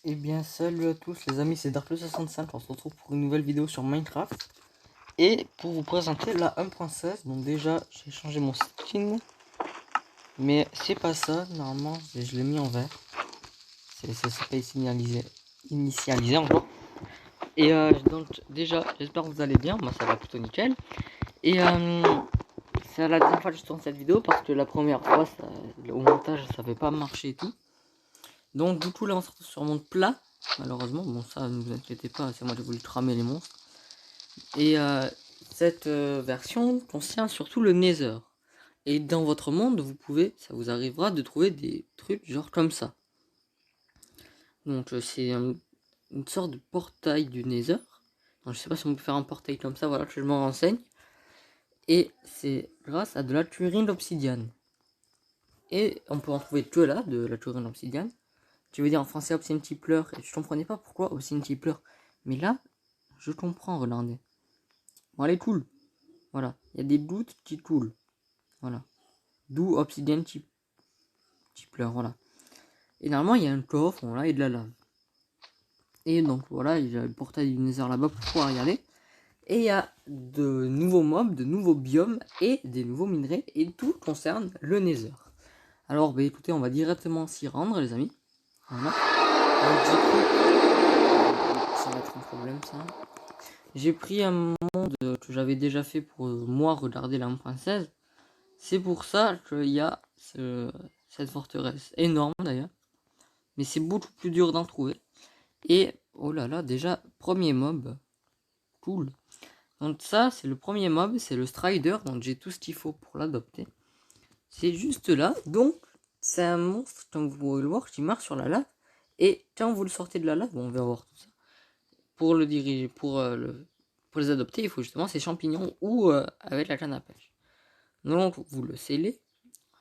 Eh bien salut à tous les amis, c'est Dark65, on se retrouve pour une nouvelle vidéo sur Minecraft. Et pour vous présenter la 1.16, donc déjà j'ai changé mon skin. Mais c'est pas ça, normalement je l'ai mis en vert. C'est pas initialisé encore. Et donc déjà j'espère que vous allez bien, moi ça va plutôt nickel. Et c'est la deuxième fois que je tourne cette vidéo parce que la première fois au montage ça avait pas marché et tout. Donc du coup là on se retrouve sur mon plat. Malheureusement, bon ça ne vous inquiétez pas, c'est moi qui ai voulu tramer les monstres. Et cette version contient surtout le Nether. Et dans votre monde, ça vous arrivera de trouver des trucs genre comme ça. Donc c'est une sorte de portail du Nether. Donc, je sais pas si on peut faire un portail comme ça, voilà que je m'en renseigne. Et c'est grâce à de la turine d'obsidiane. Et on peut en trouver que là, de la turine d'obsidiane. Tu veux dire en français obsidian qui pleure, et je comprenais pas pourquoi obsidian qui pleure. Mais là, je comprends, regardez. Bon, elle est cool. Voilà, il y a des gouttes qui coulent. Voilà. D'où obsidian qui pleure, voilà. Et normalement, il y a un coffre, voilà, et de la lave. Et donc, voilà, il y a le portail du Nether là-bas pour pouvoir y aller. Et il y a de nouveaux mobs, de nouveaux biomes et des nouveaux minerais. Et tout concerne le Nether. Alors, bah écoutez, on va directement s'y rendre, les amis. Voilà. Donc, ça va être un problème, ça. J'ai pris un monde que j'avais déjà fait pour moi regarder la 1.16. C'est pour ça qu'il y a cette forteresse énorme d'ailleurs. Mais c'est beaucoup plus dur d'en trouver. Et oh là là, déjà, premier mob. Cool. Donc ça, c'est le premier mob, c'est le Strider. Donc j'ai tout ce qu'il faut pour l'adopter. C'est juste là. Donc c'est un monstre, comme vous pouvez le voir, qui marche sur la lave. Et quand vous le sortez de la lave, bon, on va voir tout ça. Pour le diriger, pour les adopter, il faut justement ces champignons ou avec la canne à pêche. Donc vous le scellez.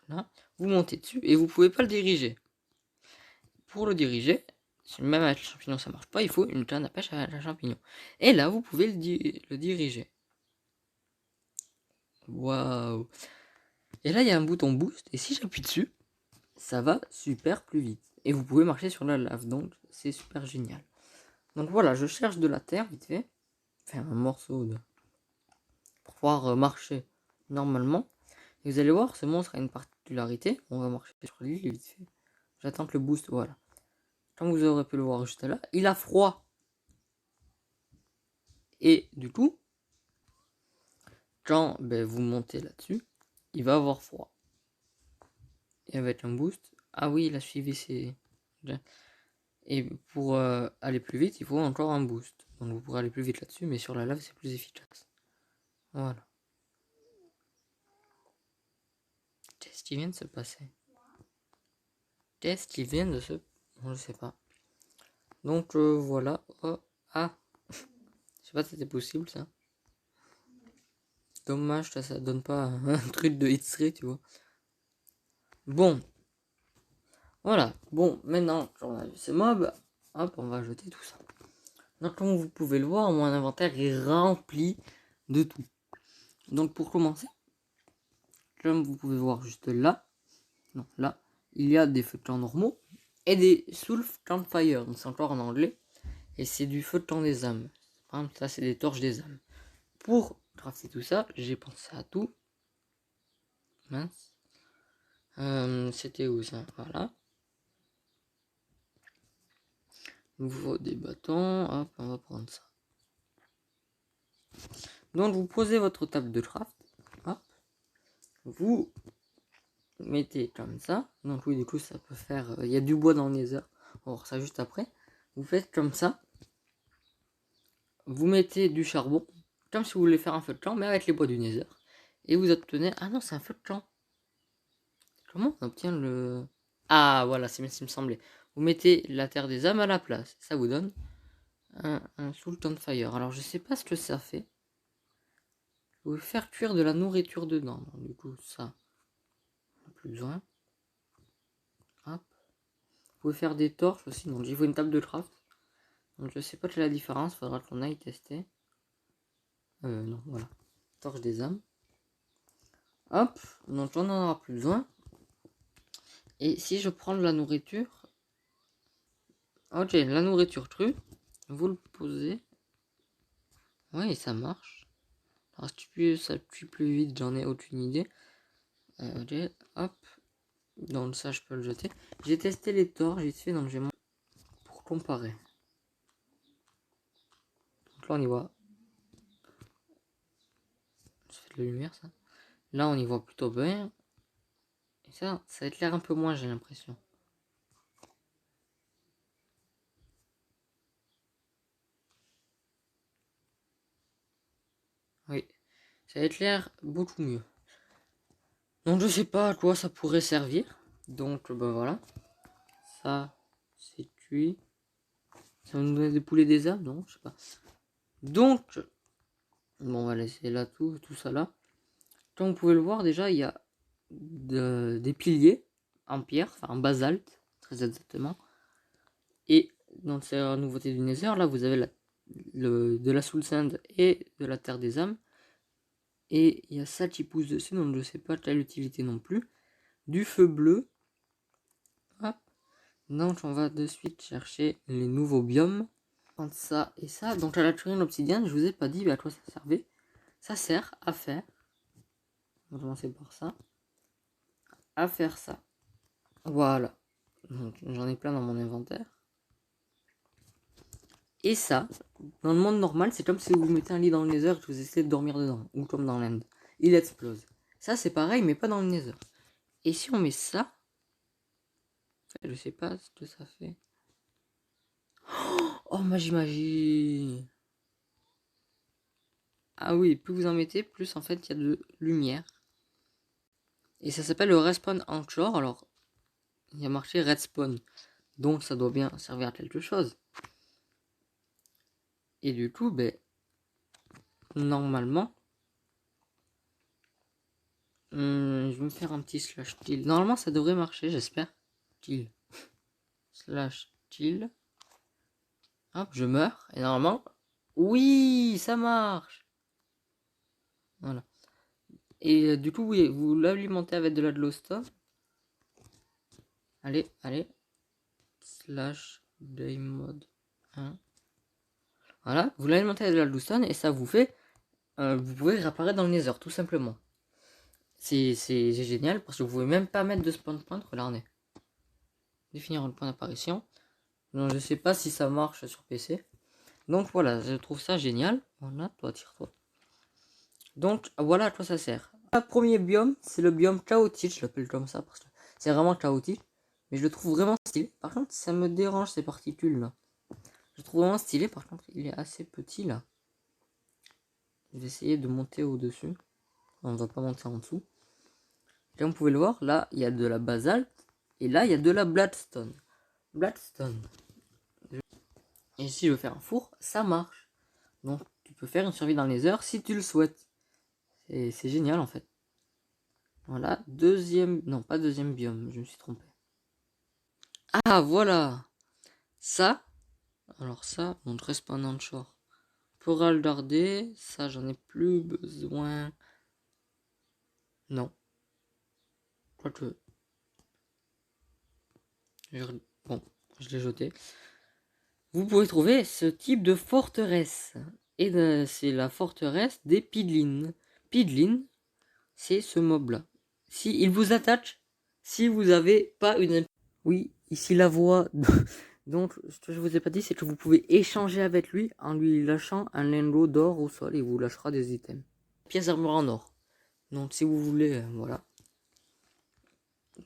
Voilà. Vous montez dessus et vous pouvez pas le diriger. Pour le diriger, même avec le champignon ça marche pas, il faut une canne à pêche avec un champignon. Et là vous pouvez le diriger. Waouh. Et là il y a un bouton boost et si j'appuie dessus, ça va super plus vite. Et vous pouvez marcher sur la lave, donc c'est super génial. Donc voilà, je cherche de la terre vite fait. Enfin un morceau de... pour pouvoir marcher normalement. Et vous allez voir, ce monstre a une particularité. On va marcher sur l'île vite fait. J'attends que le boost, voilà. Comme vous aurez pu le voir juste là, il a froid. Et du coup, quand vous montez là-dessus, il va avoir froid. Et avec un boost, ah oui, il a suivi ses... Et pour aller plus vite, il faut encore un boost. Donc vous pourrez aller plus vite là-dessus, mais sur la lave, c'est plus efficace. Voilà. Qu'est-ce qui vient de se passer? Qu'est-ce qui vient de se... Je sais pas. Donc voilà. Oh, ah. Je sais pas si c'était possible ça. Dommage, ça donne pas un truc de hit tu vois. Bon. Voilà. Bon, maintenant qu'on a vu ces mobs, hop, on va jeter tout ça. Donc comme vous pouvez le voir, mon inventaire est rempli de tout. Donc pour commencer, comme vous pouvez voir juste là, non, là, il y a des feux de camp normaux et des soul campfire. Donc c'est encore en anglais. Et c'est du feu de camp des âmes. Ça c'est des torches des âmes. Pour crafter tout ça, j'ai pensé à tout. Mince. C'était où ça? Voilà. Nouveau des bâtons. Hop, on va prendre ça. Donc vous posez votre table de craft. Hop. Vous mettez comme ça. Donc oui, du coup ça peut faire... Il y a du bois dans le nether. On va voir ça juste après. Vous faites comme ça. Vous mettez du charbon. Comme si vous voulez faire un feu de camp, mais avec les bois du nether. Et vous obtenez... Ah non, c'est un feu de camp. Comment on obtient le... Ah voilà, c'est bien ce qui me semblait. Vous mettez la terre des âmes à la place. Ça vous donne un Sultan Fire. Alors je sais pas ce que ça fait. Vous pouvez faire cuire de la nourriture dedans. Donc, du coup ça, on n'a plus besoin. Hop. Vous pouvez faire des torches aussi. Donc il faut une table de craft. Donc je sais pas quelle est la différence. Faudra qu'on aille tester. Non, voilà. Torche des âmes. Hop. Donc on n'en aura plus besoin. Et si je prends de la nourriture, Ok, la nourriture crue. Vous le posez. Ouais, ça marche. Alors, si ça cuit plus vite, j'en ai aucune idée. Ok, hop. Donc ça, je peux le jeter. J'ai testé les torts, j'ai fait, donc j'ai pour comparer. Donc là, on y voit. Ça fait de la lumière, ça. Là, on y voit plutôt bien. Et ça éclaire un peu moins, j'ai l'impression. Oui, ça éclaire beaucoup mieux. Donc je sais pas à quoi ça pourrait servir. Donc ben voilà. Ça, c'est cuit. Ça va nous donner des poulets des âmes, non? Je sais pas. Donc, bon, on va laisser là tout ça là. Comme vous pouvez le voir, déjà, il y a des piliers en pierre, enfin en basalte, très exactement. Et dans la nouveauté du Nether, là, vous avez de la Soul Sand et de la Terre des âmes. Et il y a ça qui pousse dessus, donc je sais pas quelle utilité non plus. Du feu bleu. Hop. Donc on va de suite chercher les nouveaux biomes. Entre ça et ça. Donc à la turine obsidienne, je vous ai pas dit à quoi ça servait. Ça sert à faire. On va commencer par ça. À faire ça. Voilà. Donc j'en ai plein dans mon inventaire. Et ça, dans le monde normal, c'est comme si vous mettez un lit dans le Nether et que vous essayez de dormir dedans. Ou comme dans l'End. Il explose. Ça c'est pareil, mais pas dans le Nether. Et si on met ça, je sais pas ce que ça fait. Oh, magie. Ah oui, plus vous en mettez, plus en fait il y a de lumière. Et ça s'appelle le Respawn Anchor. Alors, il y a marqué Respawn. Donc ça doit bien servir à quelque chose. Et du coup, ben, normalement, je vais me faire un petit slash till. Normalement, ça devrait marcher, j'espère. Till. Slash till. Hop, je meurs. Et normalement, oui, ça marche. Voilà. Et du coup, oui, vous l'alimentez avec de la glowstone. Allez. Slash daymod 1. Voilà, vous l'alimentez avec de la glowstone et ça vous fait... vous pouvez réapparaître dans le Nether, tout simplement. C'est génial parce que vous pouvez même pas mettre de spawn point. Regardez. Définir le point d'apparition. Donc je sais pas si ça marche sur PC. Donc voilà, je trouve ça génial. Voilà, toi tire-toi. Donc voilà à quoi ça sert. Le premier biome, c'est le biome chaotique, je l'appelle comme ça parce que c'est vraiment chaotique. Mais je le trouve vraiment stylé. Par contre, ça me dérange ces particules là. Je le trouve vraiment stylé, par contre, il est assez petit là. Je vais essayer de monter au-dessus. On va pas monter en dessous. Comme vous pouvez le voir, là, il y a de la basalte. Et là, il y a de la bloodstone. Bloodstone. Et si je veux faire un four, ça marche. Donc, tu peux faire une survie dans les heures si tu le souhaites. C'est génial, en fait. Voilà, deuxième... Non, pas deuxième biome, je me suis trompé. Ah, voilà. Ça. Alors ça, mon respawn shore. Coral dardé, ça, j'en ai plus besoin. Non. Quoique... Bon, je l'ai jeté. Vous pouvez trouver ce type de forteresse. Et c'est la forteresse des Pidlin. Pidlin, c'est ce mob-là. Si il vous attaque, si vous avez pas une... Oui, ici la voix. Donc, ce que je vous ai pas dit, c'est que vous pouvez échanger avec lui en lui lâchant un lingot d'or au sol. Il vous lâchera des items. Pièce d'armure en or. Donc, si vous voulez, voilà.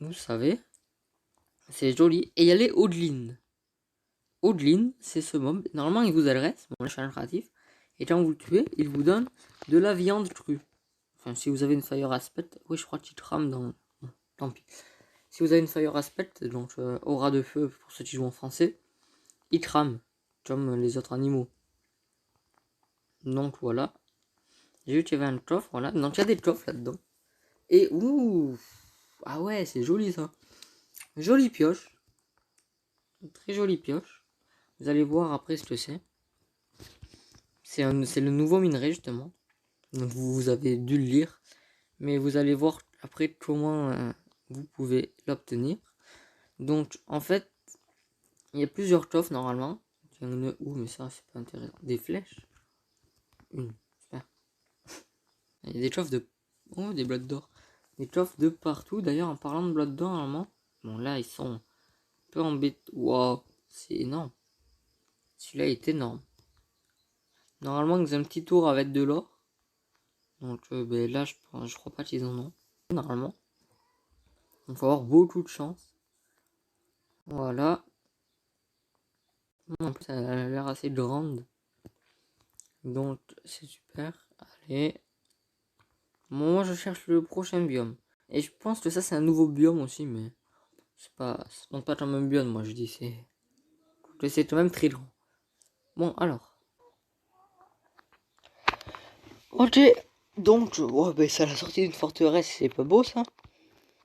Vous savez. C'est joli. Et il y a les Odlin. Odlin, c'est ce mob. Normalement, il vous adresse. Bon, là, je suis un créatif. Et quand vous le tuez, il vous donne de la viande crue. Enfin, si vous avez une fire aspect. Oui, je crois qu'il trame dans... Bon, tant pis. Si vous avez une fire aspect, donc aura de feu pour ceux qui jouent en français, il crame. Comme les autres animaux. Donc voilà. J'ai vu qu'il y avait un coffre. Voilà. Donc il y a des coffres là-dedans. Et ouh. Ah ouais, c'est joli ça. Jolie pioche. Très jolie pioche. Vous allez voir après ce que c'est. C'est le nouveau minerai justement. Donc vous avez dû le lire. Mais vous allez voir après comment vous pouvez l'obtenir. Donc en fait, Il y a plusieurs coffres normalement. Il y en a où, mais ça c'est pas intéressant. Des flèches. Une, super. Il y a des coffres de... Oh, des blocs d'or. Des coffres de partout. D'ailleurs, en parlant de blocs d'or, normalement... Bon, là, ils sont un peu embêtés. Waouh, c'est énorme. Celui-là est énorme. Normalement, ils ont un petit tour avec de l'or. Donc ben, là, je crois pas qu'ils en ont. Normalement. Il faut avoir beaucoup de chance. Voilà. En plus, elle a l'air assez grande. Donc, c'est super. Allez. Bon, moi, je cherche le prochain biome. Et je pense que ça, c'est un nouveau biome aussi, mais... C'est pas... Ça compte pas comme un biome, moi, je dis. C'est quand même très grand. Bon, alors. Ok. Donc, ouais, ben, c'est à la sortie d'une forteresse, c'est pas beau, ça.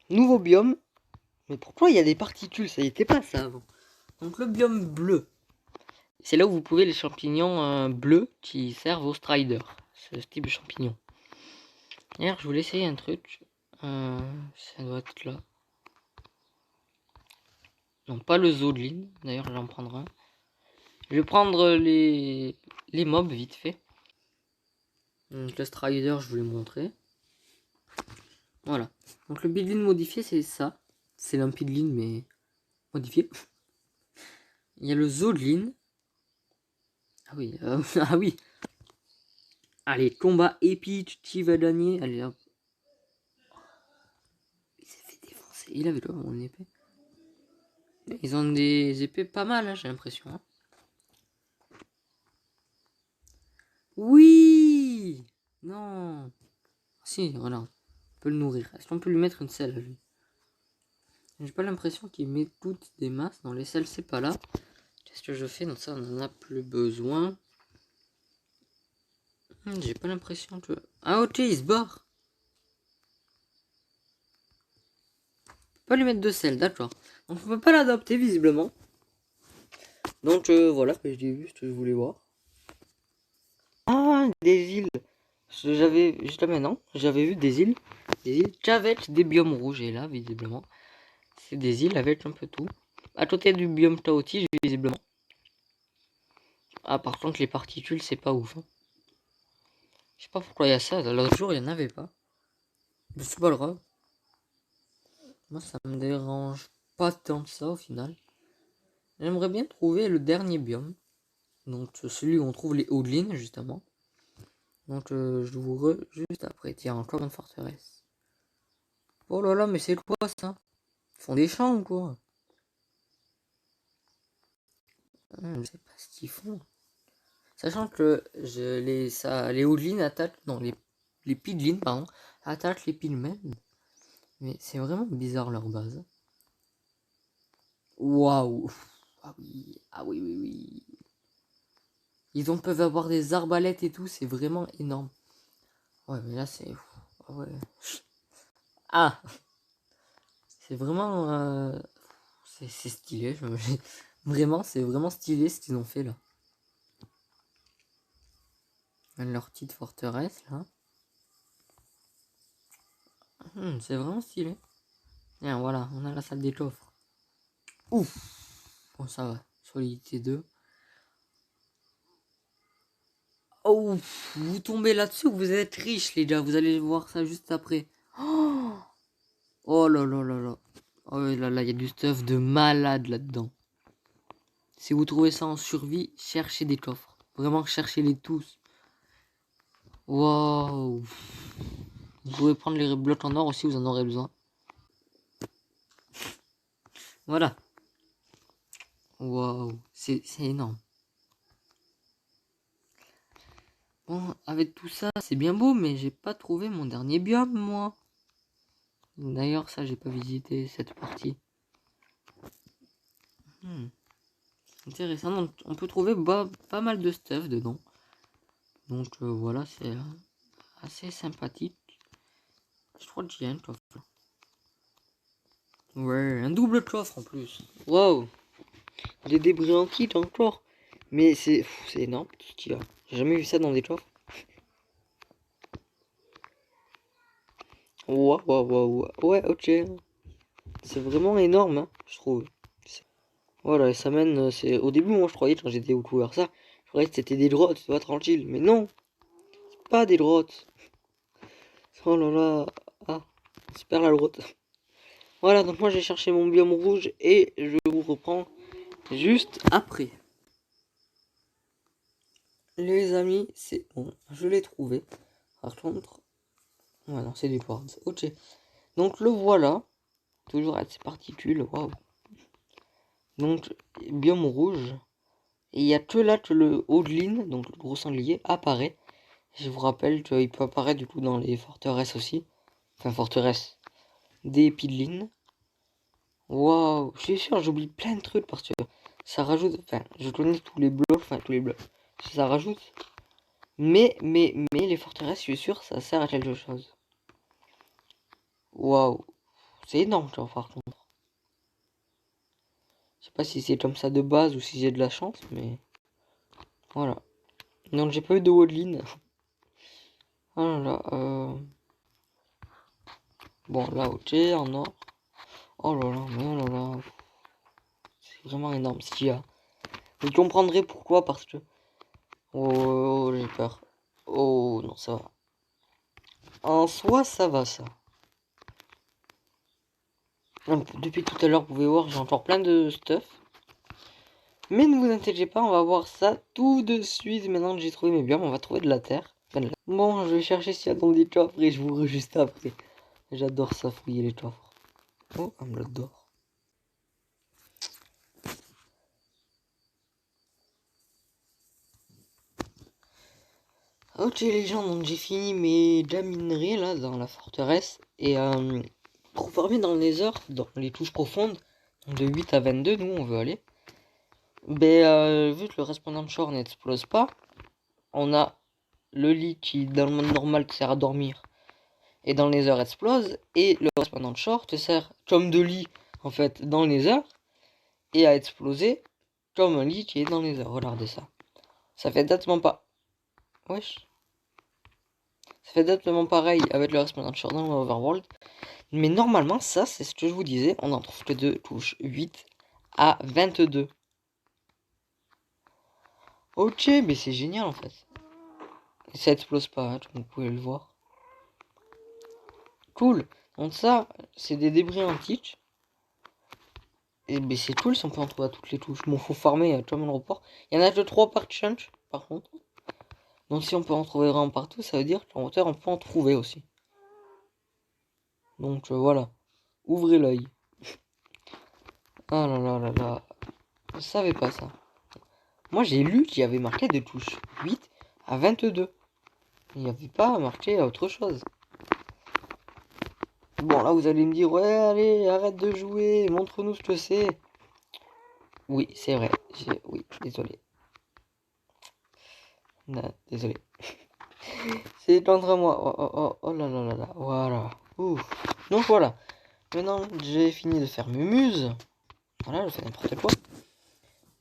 Nouveau biome. Mais pourquoi il y a des particules? Ça y était pas, ça, avant. Donc, le biome bleu. C'est là où vous pouvez les champignons bleus qui servent aux striders. Ce type de champignon. D'ailleurs, je voulais essayer un truc. Ça doit être là. Non, pas le zoodline. D'ailleurs, j'en prendrai un. Je vais prendre les mobs vite fait. Donc, le strider, je vous l'ai montré. Voilà. Donc, le building modifié, c'est ça. C'est un building, mais modifié. Il y a le zoodline. Ah oui, ah oui. Allez, combat épique, qui va gagner? Allez, hop. Il s'est fait défoncer. Il avait quoi, mon épée? Ils ont des épées pas mal, hein, j'ai l'impression. Hein. Oui. Non. Si, voilà. On peut le nourrir. Est-ce qu'on peut lui mettre une selle à lui? J'ai pas l'impression qu'il met toutes des masses. Dans les selles, c'est pas là. Qu'est-ce que je fais? Donc ça, on en a plus besoin. J'ai pas l'impression que... Ah ok, il se barre. On peut pas lui mettre de sel, d'accord. Donc on peut pas l'adopter, visiblement. Donc voilà, j'ai vu ce que je voulais voir. Ah, des îles. J'avais, jusqu'à maintenant, j'avais vu des îles qu'avec des biomes rouges. Et là, visiblement, c'est des îles avec un peu tout. À côté du biome chaotique, visiblement. Ah, par contre, les particules, c'est pas ouf. Hein. Je sais pas pourquoi il y a ça. L'autre jour, il y en avait pas. Mais c'est pas grave. Moi, ça me dérange pas tant que ça, au final. J'aimerais bien trouver le dernier biome. Donc, celui où on trouve les Odlines, justement. Donc, je vous juste après. Tiens, encore une forteresse. Oh là là, mais c'est quoi ça? Ils font des champs ou quoi? Je sais pas ce qu'ils font. Sachant que les Odlines attaquent, non, les Pidlines, pardon, attaquent les Pigmen. Mais c'est vraiment bizarre leur base. Waouh! Ah oui, ah oui, oui, oui. Peuvent avoir des arbalètes et tout, c'est vraiment énorme. Ouais, mais là c'est. Ah ouais. Ah! C'est vraiment. C'est stylé. Vraiment, c'est vraiment stylé ce qu'ils ont fait là. Leur petite forteresse là. C'est vraiment stylé. Tiens, voilà, on a la salle des coffres. Ouf! Bon, ça va. Solidité 2. Oh, vous tombez là-dessus, vous êtes riches les gars. Vous allez voir ça juste après. Oh, oh là là là là. Oh là là, il y a du stuff de malade là-dedans. Si vous trouvez ça en survie, cherchez des coffres. Vraiment, cherchez-les tous. Waouh. Vous pouvez prendre les blocs en or aussi, vous en aurez besoin. Voilà. Waouh. C'est énorme. Bon, avec tout ça, c'est bien beau, mais j'ai pas trouvé mon dernier biome, moi. D'ailleurs, ça, j'ai pas visité cette partie. Intéressant, donc on peut trouver pas mal de stuff dedans. Donc voilà, c'est assez sympathique. Je crois que j'ai un coffre. Ouais, un double coffre en plus. Waouh! Des débris antiques encore. Mais c'est énorme tout ce qu'il y a. J'ai jamais vu ça dans des coffres. Waouh, waouh, waouh. Ouais, ok. C'est vraiment énorme, hein, je trouve. Voilà, et ça mène, c'est au début, moi je croyais, quand j'étais découvert ça, je croyais que c'était des grottes, tu vois, tranquille, mais non, c'est pas des grottes. Oh là là, ah, super la grotte. Voilà, donc moi j'ai cherché mon biome rouge et je vous reprends juste après. Les amis, c'est bon, je l'ai trouvé. Par contre, ouais, non, c'est du quartz, ok. Donc le voilà, toujours avec ses particules, waouh. Donc, biome rouge. Et il y a que là que le Hoglin, donc le gros sanglier, apparaît. Je vous rappelle qu'il peut apparaître du coup dans les forteresses aussi. Enfin, forteresses des Pidlin. Waouh, je suis sûr, j'oublie plein de trucs parce que ça rajoute. Enfin, je connais tous les blocs, enfin tous les blocs. Ça rajoute. Mais les forteresses, je suis sûr, ça sert à quelque chose. Waouh, c'est énorme, tu vois, par contre. Je sais pas si c'est comme ça de base ou si j'ai de la chance, mais voilà. Donc j'ai pas eu de Woodline. Oh là là, bon là ok, en or. Oh là là, mais oh là là. C'est vraiment énorme ce qu'il y a. Vous comprendrez pourquoi, parce que... Oh, j'ai peur. Oh non, ça va. En soi, ça va ça. Donc, depuis tout à l'heure, vous pouvez voir, j'ai encore plein de stuff. Mais ne vous inquiétez pas, on va voir ça tout de suite. Maintenant que j'ai trouvé mes biomes, on va trouver de la terre. Enfin, bon, je vais chercher s'il y a dans des coffres et je vous re juste après. J'adore ça, fouiller les coffres. Oh, un bloc d'or. Ok les gens, donc j'ai fini mes minerais là dans la forteresse. Et pour farmer dans le nether, dans les touches profondes, de 8 à 22, nous on veut aller. Ben vu que le respawn shore n'explose pas, on a le lit qui dans le monde normal te sert à dormir et dans le nether explose. Et le respawn shore te sert comme de lit en fait dans le nether et à exploser comme un lit qui est dans le nether. Regardez ça. Ça fait exactement pas. Wesh. Ça fait exactement pareil avec le respawn shore dans l'overworld. Mais normalement, ça, c'est ce que je vous disais, on en trouve que de touches 8 à 22. Ok, mais c'est génial en fait. Et ça explose pas, hein, comme vous pouvez le voir. Cool. Donc ça, c'est des débris antiques. Et ben c'est cool si on peut en trouver à toutes les touches. Bon, faut farmer comme un report. Il y en a que 3 par chunk, par contre. Donc si on peut en trouver vraiment partout, ça veut dire qu'en hauteur, on peut en trouver aussi. Donc voilà. Ouvrez l'œil. Ah là là là là. Je savais pas ça. Moi, j'ai lu qu'il y avait marqué des touches 8 à 22. Il n'y avait pas marqué autre chose. Bon, là, vous allez me dire, ouais, allez, arrête de jouer, montre-nous ce que c'est. Oui, c'est vrai. Oui, désolé. Non, désolé. C'est contre moi. Oh, oh, oh, oh là là là là. Voilà. Ouf. Donc voilà. Maintenant, j'ai fini de faire mes muses. Voilà, je fais n'importe quoi.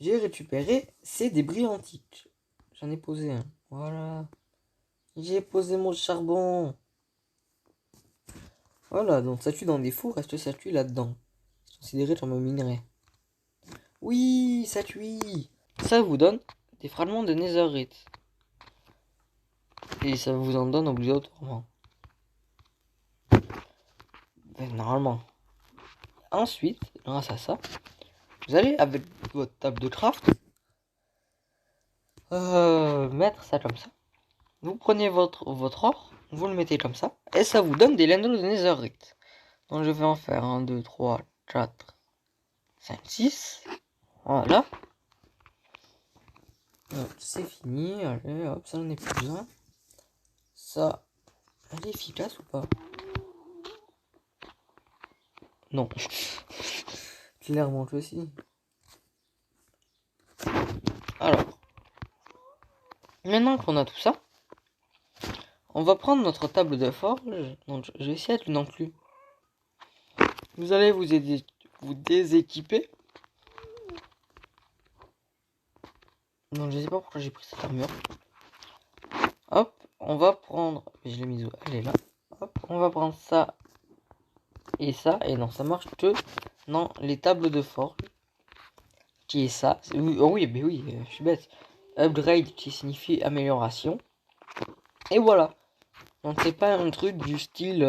J'ai récupéré ces débris antiques. J'en ai posé un. Voilà. J'ai posé mon charbon. Voilà, donc ça tue dans des fours, reste ça tue là-dedans. C'est considéré comme un minerai. Oui, ça tue. Ça vous donne des fragments de netherite. Et ça vous en donne obligatoirement. Ben, normalement. Ensuite, grâce à ça, vous allez avec votre table de craft mettre ça comme ça. Vous prenez votre or, vous le mettez comme ça, et ça vous donne des lingots de netherite. Donc je vais en faire 1, 2, 3, 4, 5, 6. Voilà. C'est fini, allez, hop, ça n'en est plus besoin. Ça, elle est efficace ou pas? Non. Clairement que si. Alors, maintenant qu'on a tout ça, on va prendre notre table de forge. Donc, je vais essayer de l'inclure. Vous allez vous déséquiper. Donc, je sais pas pourquoi j'ai pris cette armure. Hop, on va prendre. Je l'ai mise où? Elle est là. Hop, on va prendre ça et ça. Et non, ça marche que dans les tables de forge. qui est ça. Oh oui, mais oui, je suis bête. Upgrade qui signifie amélioration. Et voilà. Donc c'est pas un truc du style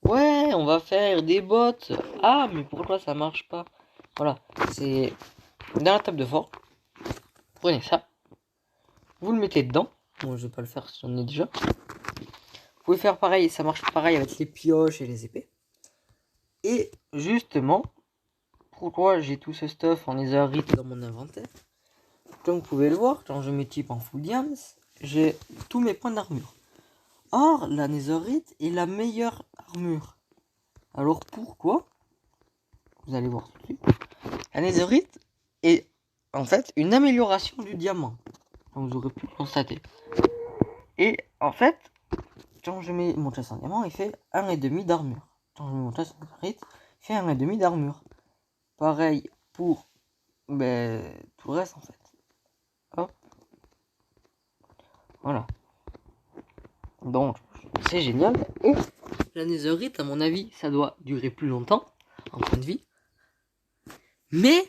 ouais, on va faire des bots. Ah, mais pourquoi ça marche pas? Voilà, c'est dans la table de forge. Prenez ça. Vous le mettez dedans. Bon, je vais pas le faire si on est déjà. Vous pouvez faire pareil, ça marche pareil avec les pioches et les épées. Et justement, pourquoi j'ai tout ce stuff en netherite dans mon inventaire? Comme vous pouvez le voir, quand je m'équipe en full diams, j'ai tous mes points d'armure. Or, la netherite est la meilleure armure. Alors pourquoi? Vous allez voir tout de suite. La netherite est en fait une amélioration du diamant, comme vous aurez pu le constater. Et en fait, quand je mets mon chest en diamant, il fait 1,5 d'armure. Quand je mets mon chest en netherite, il fait 1,5 d'armure. Pareil pour tout le reste en fait. Hop. Voilà. Donc, c'est génial. Et la netherite, à mon avis, ça doit durer plus longtemps en point de vie. Mais,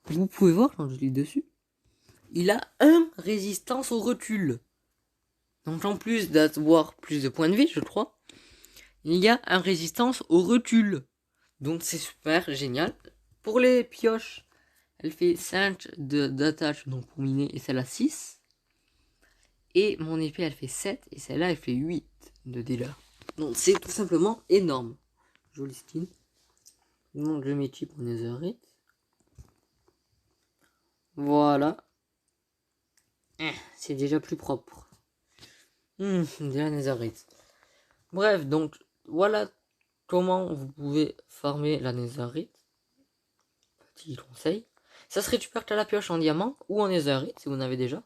vous pouvez voir quand je lis dessus, il a un résistance au recul. Donc en plus d'avoir plus de points de vie, je crois, il y a un résistance au recul. Donc c'est super génial. Pour les pioches, elle fait 5 d'attache donc pour miner et celle-là 6. Et mon épée elle fait 7 et celle-là elle fait 8 de dégâts. Donc c'est tout simplement énorme. Joli skin. Donc je m'équipe en netherite. Voilà. C'est déjà plus propre. Déjà netherite. Bref, donc voilà comment vous pouvez farmer la netherite. Petit conseil. Ça se récupère à la pioche en diamant ou en netherite si vous en avez déjà.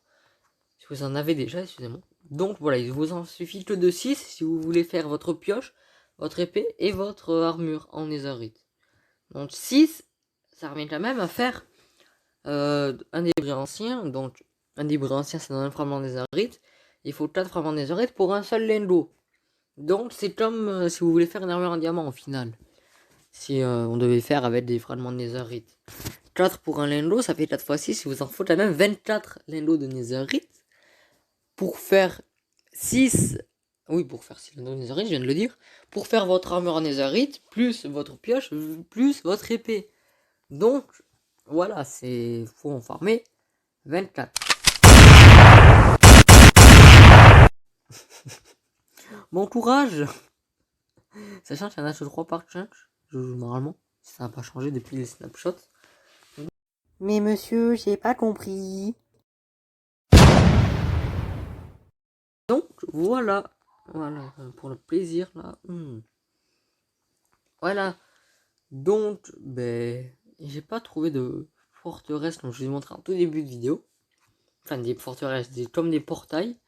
Si vous en avez déjà, excusez-moi. Donc voilà, il vous en suffit que de 6 si vous voulez faire votre pioche, votre épée et votre armure en netherite. Donc 6, ça revient quand même à faire un débris ancien. Donc un débris ancien, c'est dans un fragment netherite. Il faut 4 fragments netherite pour un seul lingot. Donc c'est comme si vous voulez faire une armure en diamant au final. Si on devait faire avec des fragments de netherite. 4 pour un lingot, ça fait 4 fois 6. Il vous en faut quand même 24 lingots de netherite. Pour faire 6... Oui, pour faire 6 lingots de netherite, je viens de le dire. Pour faire votre armure en netherite, plus votre pioche, plus votre épée. Donc, voilà, c'est... faut en farmer 24. Bon courage. Sachant qu'il y en a que 3 par change. Normalement, ça n'a pas changé depuis les snapshots. Mais monsieur, j'ai pas compris. Donc, voilà. Voilà, pour le plaisir, là. Voilà. Donc, j'ai pas trouvé de forteresse, comme je vous ai montré en tout début de vidéo. Enfin, des forteresses, comme des portails.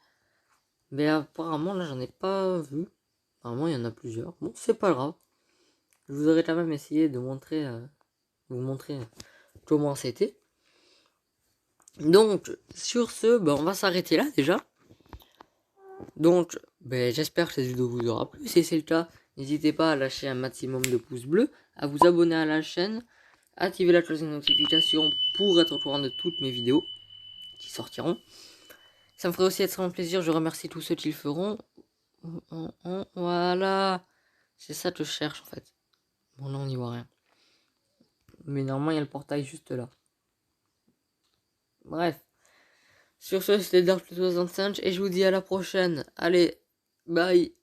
Mais apparemment, là, j'en ai pas vu. Apparemment, il y en a plusieurs. Bon, c'est pas grave. Je vous aurais quand même essayé de vous montrer comment c'était. Donc, sur ce, on va s'arrêter là déjà. Donc, j'espère que cette vidéo vous aura plu. Si c'est le cas, n'hésitez pas à lâcher un maximum de pouces bleus, à vous abonner à la chaîne, activer la cloche de notification pour être au courant de toutes mes vidéos qui sortiront. Ça me ferait aussi extrêmement plaisir. Je remercie tous ceux qui le feront. Voilà. C'est ça que je cherche en fait. Bon, là, on n'y voit rien. Mais normalement, il y a le portail juste là. Bref. Sur ce, c'était Dark 65 et je vous dis à la prochaine. Allez, bye.